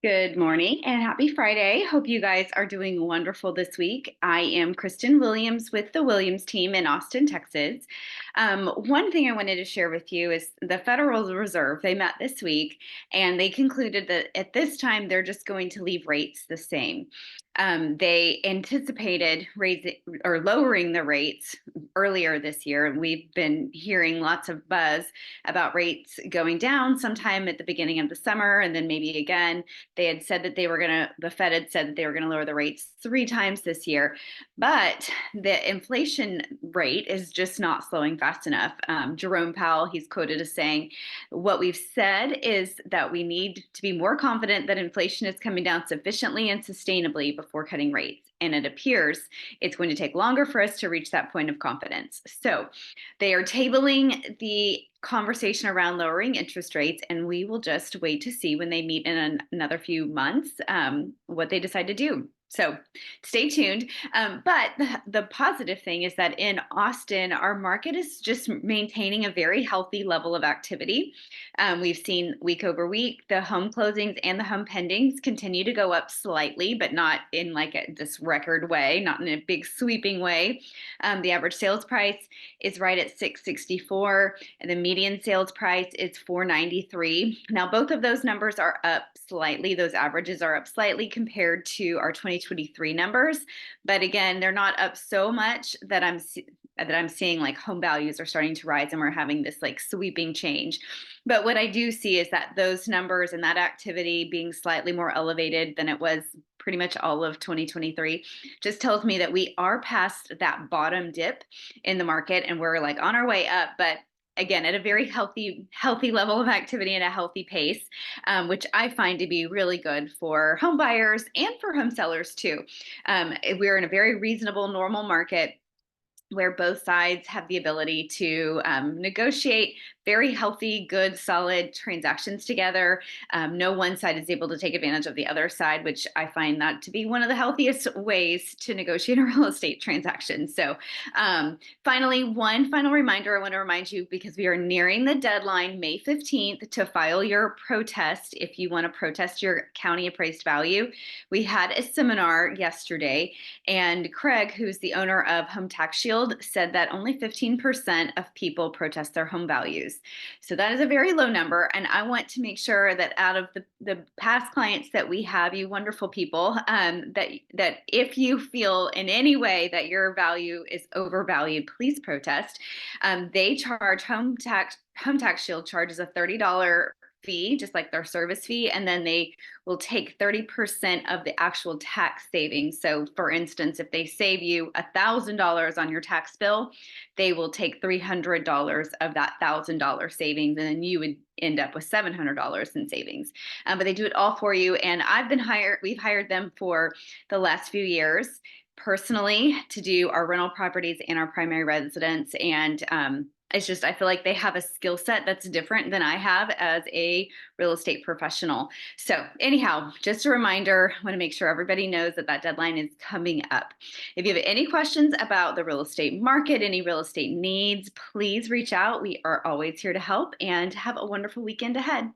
Good morning and happy Friday. Hope you guys are doing wonderful this week. I am Kristen Williams with the Williams team in Austin, Texas. One thing I wanted to share with you is the Federal Reserve. They met this week and they concluded that at this time they're just going to leave rates the same. They anticipated raising or lowering the rates earlier this year. We've been hearing lots of buzz about rates going down sometime at the beginning of the summer and then maybe again. They had said that the Fed had said that they were going to lower the rates 3 times this year, but the inflation rate is just not slowing fast enough. Jerome Powell, he's quoted as saying, what we've said is that we need to be more confident that inflation is coming down sufficiently and sustainably before cutting rates. And it appears it's going to take longer for us to reach that point of confidence. So they are tabling the conversation around lowering interest rates, and we will just wait to see when they meet in another few months what they decide to do. So stay tuned. But the positive thing is that in Austin, our market is just maintaining a very healthy level of activity. We've seen week over week, the home closings and the home pendings continue to go up slightly, but not in this record way, not in a big sweeping way. The average sales price is right at 664, and the median sales price is 493. Now, both of those numbers are up slightly. Those averages are up slightly compared to our 2023 numbers, but again, they're not up so much that I'm seeing like home values are starting to rise and we're having this like sweeping change. But what I do see is that those numbers and that activity being slightly more elevated than it was pretty much all of 2023 just tells me that we are past that bottom dip in the market and we're like on our way up, but again, at a very healthy level of activity and a healthy pace, which I find to be really good for home buyers and for home sellers too. We're in a very reasonable, normal market where both sides have the ability to negotiate very healthy, good, solid transactions together. No one side is able to take advantage of the other side, which I find that to be one of the healthiest ways to negotiate a real estate transaction. So finally, one final reminder I want to remind you, because we are nearing the deadline, May 15th, to file your protest if you want to protest your county appraised value. We had a seminar yesterday, and Craig, who's the owner of Home Tax Shield, said that only 15% of people protest their home values. So that is a very low number. And I want to make sure that out of the past clients that we have, you wonderful people, that if you feel in any way that your value is overvalued, please protest. They charge Home Tax Shield charges a $30 fee, just like their service fee, and then they will take 30% of the actual tax savings. So for instance, if they save you $1,000 on your tax bill, they will take $300 of that $1,000 savings, and then you would end up with $700 in savings. But they do it all for you, and we've hired them for the last few years personally to do our rental properties and our primary residence. And it's just, I feel like they have a skill set that's different than I have as a real estate professional. So anyhow, just a reminder, I want to make sure everybody knows that that deadline is coming up. If you have any questions about the real estate market, any real estate needs, please reach out. We are always here to help, and have a wonderful weekend ahead.